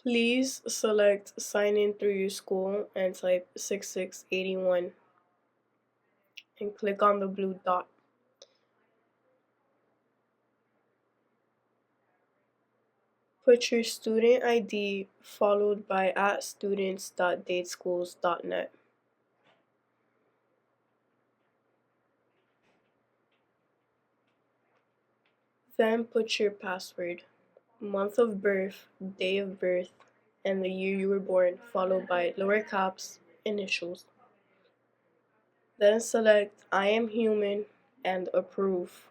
Please select Sign in through your school and type 6681 and click on the blue dot. Put your student ID followed by @students.dateschools.net. Then put your password, month of birth, day of birth, and the year you were born, followed by lower caps, initials. Then select I am human and approve.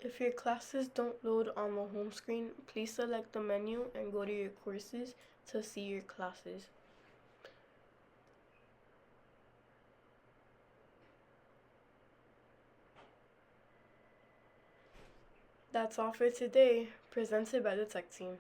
If your classes don't load on the home screen, please select the menu and go to your courses to see your classes. That's all for today, presented by the tech team.